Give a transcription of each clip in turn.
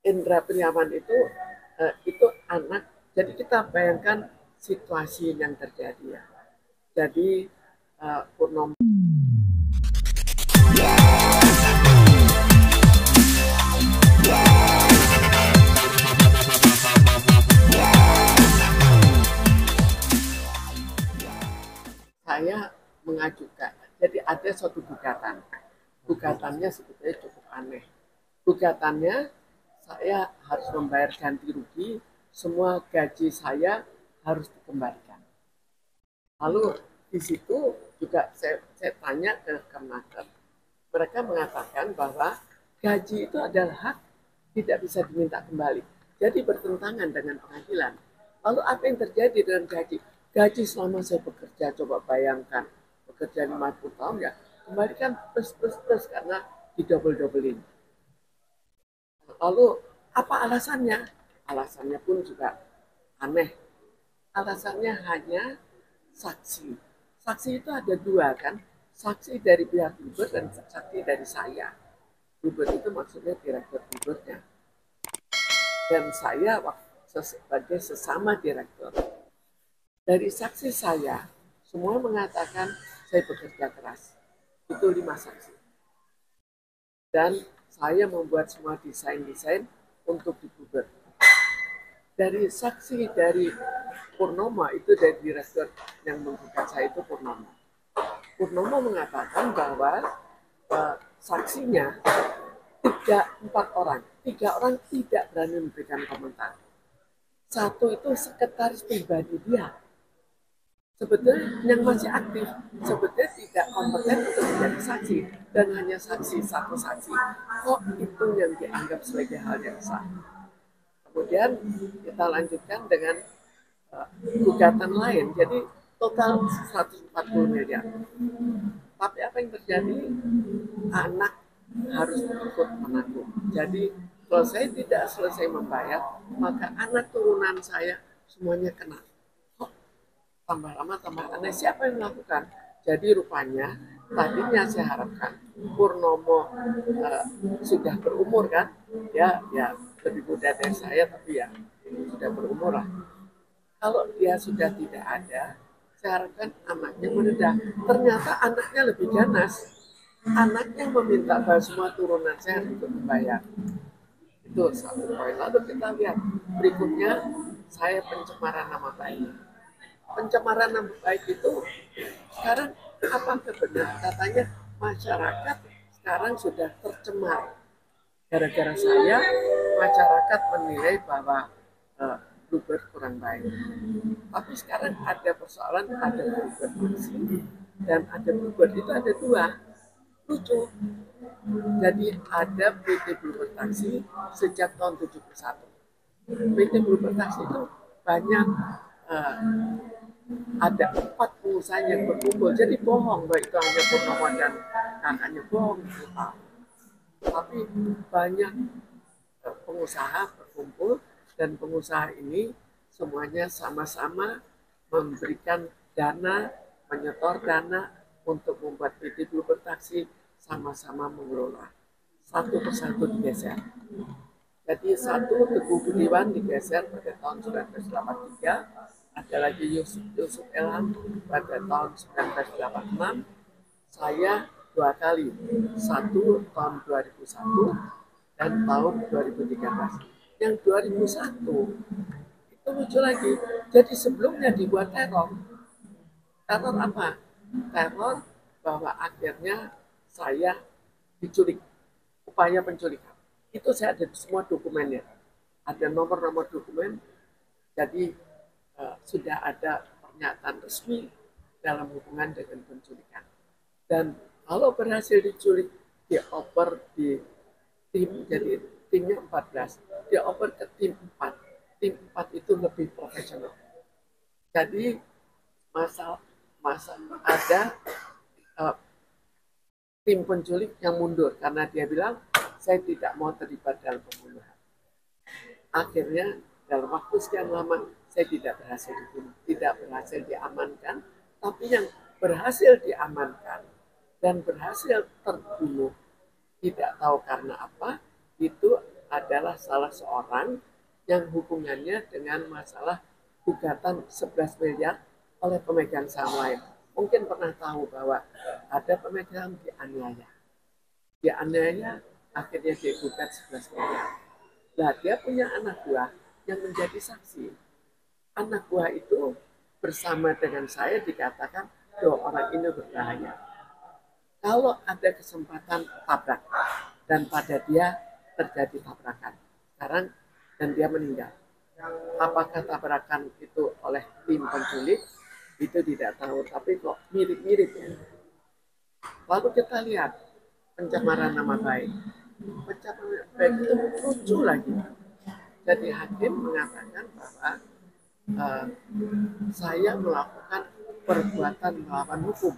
Indra Priawan itu anak. Jadi kita bayangkan situasi yang terjadi ya. Jadi Purnomo saya mengajukan. Jadi ada suatu gugatan. Gugatannya sebetulnya cukup aneh. Gugatannya saya harus membayar ganti rugi, semua gaji saya harus dikembalikan. Lalu di situ juga saya tanya ke Kemenaker. Mereka mengatakan bahwa gaji itu adalah hak, tidak bisa diminta kembali. Jadi bertentangan dengan pengadilan. Lalu apa yang terjadi dengan gaji? Gaji selama saya bekerja, coba bayangkan, bekerja 50 tahun ya, kembalikan plus karena didouble-doublein. Lalu apa alasannya? Alasannya pun juga aneh. Alasannya hanya saksi. Saksi itu ada dua kan, saksi dari pihak Uber dan saksi dari saya. Uber itu maksudnya direktur Ubernya. Dan saya sebagai sesama direktur. Dari saksi saya, semua mengatakan saya bekerja keras. Itu 5 saksi. Dan saya membuat semua desain-desain untuk di Uber. Dari saksi dari Purnomo, itu dari direktur yang menggugat saya itu Purnomo. Purnomo mengatakan bahwa saksinya 4 orang. 3 orang tidak berani memberikan komentar. 1 itu sekretaris pribadi dia. Sebetulnya yang masih aktif, sebetulnya tidak kompeten untuk menjadi saksi. Dan hanya saksi, 1 saksi. Kok itu yang dianggap sebagai hal yang sah? Kemudian kita lanjutkan dengan gugatan lain. Jadi total 140 miliar. Tapi apa yang terjadi? Anak harus ikut menanggung. Jadi kalau saya tidak selesai membayar, maka anak turunan saya semuanya kena. Kok tambah lama tambah aneh? Siapa yang melakukan? Jadi rupanya tadinya saya harapkan Purnomo sudah berumur kan, ya lebih muda dari saya, tapi ya sudah berumur lah. Kalau dia sudah tidak ada, saya harapkan anaknya meredah. Ternyata anaknya lebih ganas. Anaknya meminta bahwa semua turunan saya harus ikut membayar. Itu 1 poin. Lalu kita lihat berikutnya, saya pencemaran nama baik. Pencemaran nama baik itu sekarang apakah benar? Katanya masyarakat sekarang sudah tercemar. Gara-gara saya, masyarakat menilai bahwa Uber kurang baik. Tapi sekarang ada persoalan, ada Uber taksi dan ada Uber, itu ada 2. Lucu. Jadi ada PT Bluebird Taksi sejak tahun 71. PT Bluebird Taksi itu banyak ada 4 pengusaha yang berkumpul. Jadi bohong bahwa itu hanya Purnomo dan kakaknya, bohong. Tapi banyak pengusaha berkumpul dan pengusaha ini semuanya sama-sama memberikan dana, menyetor dana untuk membuat PT Bluebird Taksi, sama-sama mengelola. Satu persatu digeser. Jadi 1 Teguh Budiwan digeser pada tahun 1983, ada lagi Yusuf Elham pada tahun 1986, saya 2 kali, 1 tahun 2001 dan tahun 2013. Yang 2001 itu lucu lagi. Jadi sebelumnya dibuat teror. Teror apa? Teror bahwa akhirnya saya diculik, upaya penculikan. Itu saya ada semua dokumennya, ada nomor-nomor dokumen. Jadi sudah ada pernyataan resmi dalam hubungan dengan penculikan. Dan kalau berhasil diculik, dioper di tim, jadi timnya 14, dioper ke tim 4. Tim 4 itu lebih profesional. Jadi masa ada tim penculik yang mundur karena dia bilang saya tidak mau terlibat dalam pembunuhan. Akhirnya dalam waktu sekian lama saya tidak berhasil dibunuh, tidak berhasil diamankan, tapi yang berhasil diamankan dan berhasil terbunuh tidak tahu karena apa, itu adalah salah seorang yang hubungannya dengan masalah gugatan 11 miliar oleh pemegang saham lain. Mungkin pernah tahu bahwa ada pemegang dianiaya. Dianiaya, akhirnya dia gugat 11 miliar. Nah, dia punya anak buah yang menjadi saksi. Anak buah itu bersama dengan saya dikatakan, dua orang ini berbahaya. Kalau ada kesempatan tabrak, dan pada dia terjadi tabrakan. Sekarang, dan dia meninggal. Apakah tabrakan itu oleh tim penculik? Itu tidak tahu, tapi kok mirip-mirip ya. Lalu kita lihat pencemaran nama baik. Pencemaran nama baik itu lucu lagi. Jadi hakim mengatakan bahwa saya melakukan perbuatan melawan hukum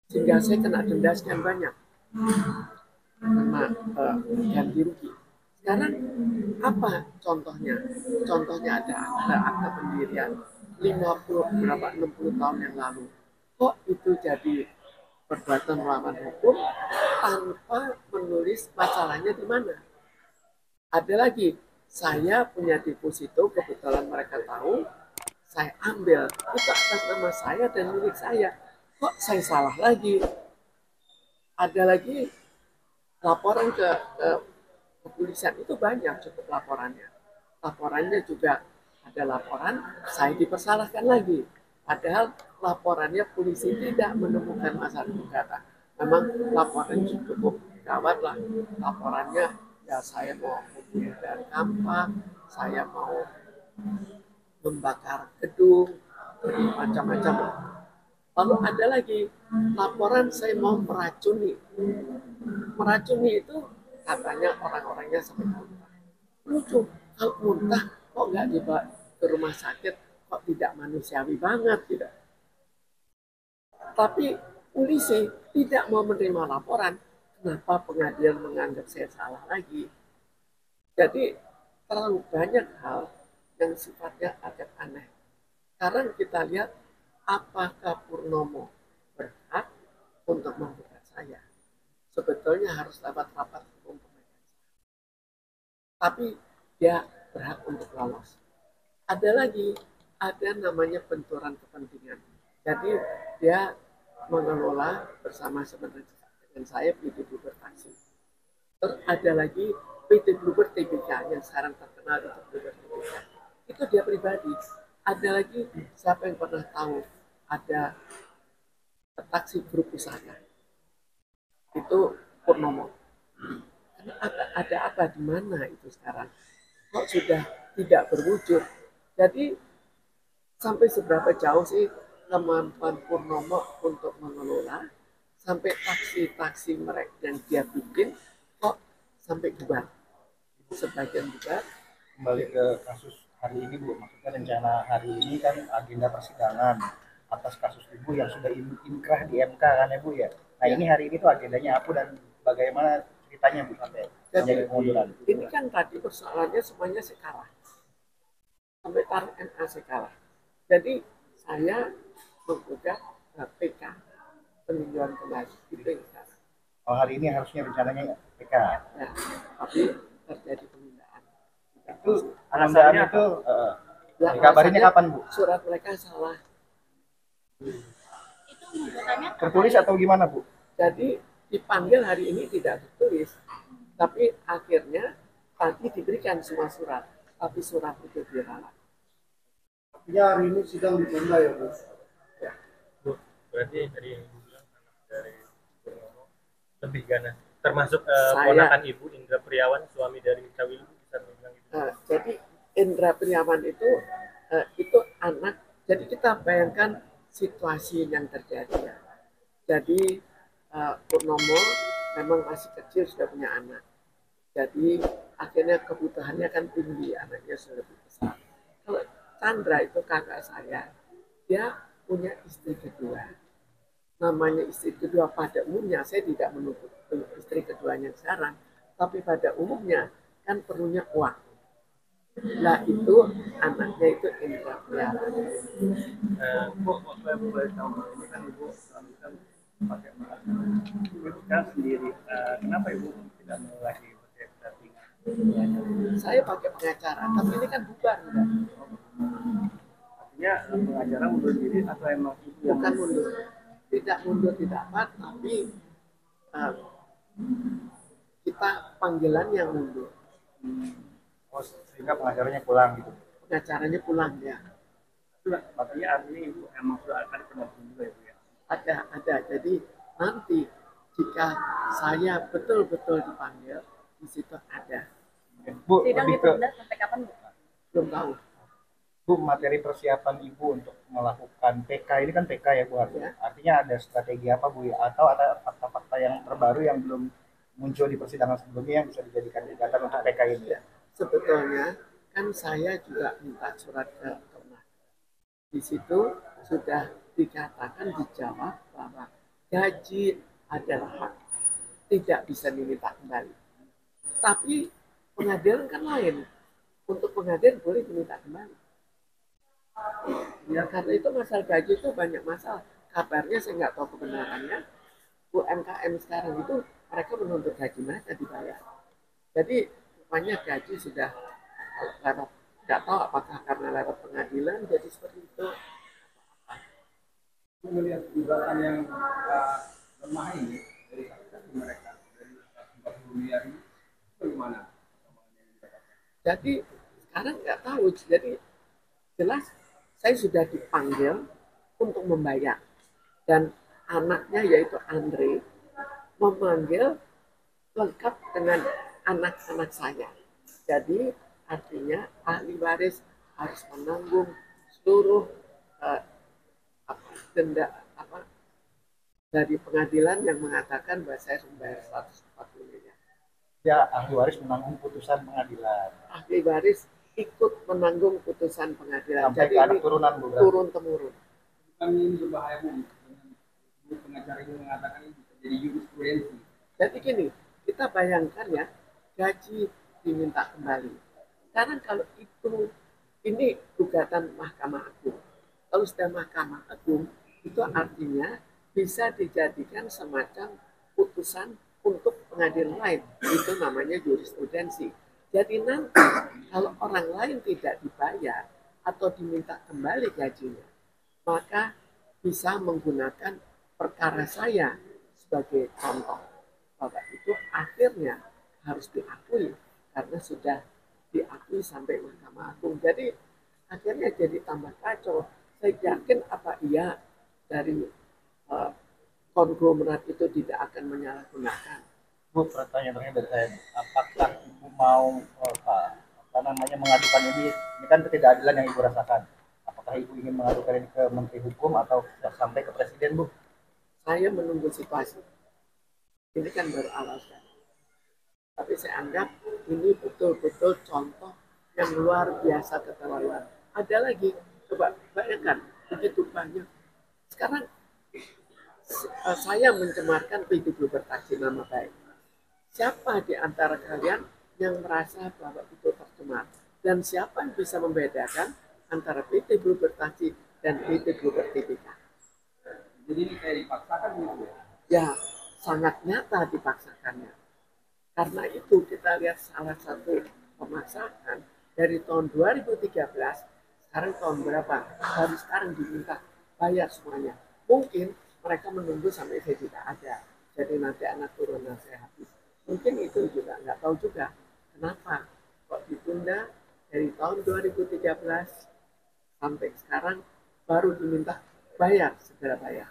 sehingga saya kena denda sekian banyak, kena ganti rugi. Sekarang apa contohnya? Contohnya ada akta pendirian 50 berapa 60 tahun yang lalu. Kok itu jadi perbuatan melawan hukum tanpa menulis masalahnya di mana? Ada lagi, saya punya deposito, kebetulan mereka tahu, saya ambil itu atas nama saya dan milik saya. Kok saya salah lagi? Ada lagi laporan ke kepolisian itu banyak cukup laporannya. Laporannya juga ada laporan saya dipersalahkan lagi. Padahal laporannya polisi tidak menemukan masalah gugatan. Memang laporan cukup gawat lah. Laporannya ya saya mau membunuh kampak, saya mau membakar gedung, macam-macam. Lalu ada lagi laporan saya mau meracuni. Meracuni itu katanya orang-orangnya sampai muntah. Lucu, kalau muntah kok nggak dibawa ke rumah sakit, kok tidak manusiawi banget tidak. Tapi polisi tidak mau menerima laporan, kenapa pengadilan menganggap saya salah lagi. Jadi terlalu banyak hal yang sifatnya agak aneh. Sekarang kita lihat apakah Purnomo berhak untuk menggugat saya. Sebetulnya harus lewat rapat hukum pemegang saham. Tapi dia berhak untuk lolos. Ada lagi, ada namanya benturan kepentingan. Jadi dia mengelola bersama-sama dengan saya PT Bluebird Taksi. Terus ada lagi PT Bluebird TBK yang sekarang terkenal itu Bluebird TBK. Itu dia pribadi. Ada lagi siapa yang pernah tahu ada taksi grup pusaka itu Purnomo. Ada apa di mana itu sekarang? Kok sudah tidak berwujud? Jadi sampai seberapa jauh sih kemampuan Purnomo untuk mengelola sampai taksi-taksi mereka yang dia bikin kok sampai bubar? Sebagian bubar. Kembali ke kasus hari ini Bu, maksudnya rencana hari ini kan agenda persidangan atas kasus Ibu yang sudah inkrah di MK kan ya Bu ya. Nah ini hari ini tuh agendanya apa dan bagaimana ceritanya Bu sampai Jadi kemunduran? ini kan tadi persoalannya semuanya saya kalah. Sampai taruh MA saya kalah. Jadi saya menggugat PK peninjauan kembali itu yang sekarang. Oh hari ini harusnya rencananya PK. Ya, tapi terjadi penundaan. Itu penundaan itu Ya, dikabarinnya kapan Bu? Surat mereka salah. Tertulis atau gimana Bu? Jadi dipanggil hari ini tidak tertulis, tapi akhirnya tadi diberikan semua surat, tapi surat itu diralat. Artinya hari ini sidang ditunda ya Bu? Ya. Bu, berarti dari yang Ibu bilang anak dari Purnomo lebih ganas, termasuk ponakan Ibu Indra Priawan, suami dari Cawilu, bisa bilang gitu. Jadi Indra Priawan itu anak. Jadi kita bayangkan situasi yang terjadi ya. Jadi Purnomo memang masih kecil sudah punya anak. Jadi akhirnya kebutuhannya kan tinggi, anaknya sudah lebih besar. Kalau Chandra itu kakak saya, dia punya istri kedua. Namanya istri kedua pada umumnya, saya tidak menuntut istri keduanya sekarang, tapi pada umumnya kan perlunya uang. Nah itu anaknya itu Indra Priawan. Bu, saya boleh tahu ini kan Ibu kan pakai Ibu kan sendiri. Kenapa Ibu tidak mau lagi pakai pendampingan? Saya pakai pengacara, tapi ini kan bubar udah. Artinya pengacara mundur diri atau emang ibu yang Bukan mundur tidak apa, tapi uh, kita panggilan yang mundur. Oh, sehingga pengacaranya pulang gitu. Pengacaranya pulang ya. artinya artinya ibu emang sudah akan pendamping juga ya Bu ya. Ada. Jadi nanti jika saya betul-betul dipanggil, di situ ada. Bu, Sidang lebih ke ditunda sampai kapan, Bu? Belum tahu. Bu, materi persiapan Ibu untuk melakukan PK ini kan PK ya Bu, Ya. artinya ada strategi apa Bu ya? Atau ada fakta-fakta yang terbaru yang belum muncul di persidangan sebelumnya yang bisa dijadikan gugatan untuk PK ini? Ya. Sebetulnya kan saya juga minta surat ke Kemenak. Di situ sudah dikatakan dijawab bahwa gaji adalah hak, tidak bisa diminta kembali. Tapi pengadilan kan lain. Untuk pengadilan boleh diminta kembali. Ya karena itu masalah gaji itu banyak masalah. Kabarnya saya nggak tahu kebenarannya. UMKM sekarang itu mereka menuntut gaji mereka dibayar. Jadi rupanya gaji sudah lewat, nggak tahu apakah karena lewat pengadilan jadi seperti itu. Melihat gugatan yang lemah ini dari saksi mereka dari 40 miliar ini bagaimana? Jadi sekarang nggak tahu. Jadi jelas saya sudah dipanggil untuk membayar dan anaknya yaitu Andre memanggil lengkap dengan anak-anak saya. Jadi artinya ahli waris harus menanggung seluruh denda dari pengadilan yang mengatakan bahwa saya harus membayar 140 miliar. Ya, ahli waris menanggung putusan pengadilan. Ahli waris ikut menanggung putusan pengadilan. Sampai jadi ke anak ini turunan Bu. turun temurun. Bukan ini berbahaya Bu. Bu pengacara ini mengatakan ini bisa jadi jurisprudensi. Jadi gini, kita bayangkan ya, gaji diminta kembali. Sekarang kalau ini gugatan Mahkamah Agung. Kalau sudah Mahkamah Agung, itu artinya bisa dijadikan semacam putusan untuk pengadilan lain. Itu namanya jurisprudensi. Jadi nanti kalau orang lain tidak dibayar atau diminta kembali gajinya, maka bisa menggunakan perkara saya sebagai contoh bahwa itu akhirnya harus diakui karena sudah diakui sampai Mahkamah Agung. Jadi akhirnya jadi tambah kacau. Saya yakin apa iya dari konglomerat itu tidak akan menyalahgunakan. Bu, pertanyaan terakhir dari saya, apakah Ibu mau mengadukan ini? Ini kan ketidakadilan yang Ibu rasakan. Apakah Ibu ingin mengadukan ini ke Menteri Hukum atau sampai ke Presiden, Bu? Saya menunggu situasi. Ini kan baru awal sekali. Tapi saya anggap ini betul-betul contoh yang luar biasa keterlaluan. Ada lagi, coba bayangkan, begitu banyak. Sekarang saya mencemarkan PT Blubertaksi nama baik. Siapa di antara kalian yang merasa bahwa itu tercemar? Dan siapa yang bisa membedakan antara PT Blubertaksi dan PT Bluber TBK? Jadi ini kayak dipaksakan gitu ya. Ya, sangat nyata dipaksakannya. Karena itu kita lihat salah satu pemaksaan dari tahun 2013, sekarang tahun berapa? Baru sekarang diminta bayar semuanya. Mungkin mereka menunggu sampai saya tidak ada. Jadi nanti anak turunan saya habis. Mungkin itu juga nggak tahu juga kenapa kok ditunda dari tahun 2013 sampai sekarang baru diminta bayar, segera bayar.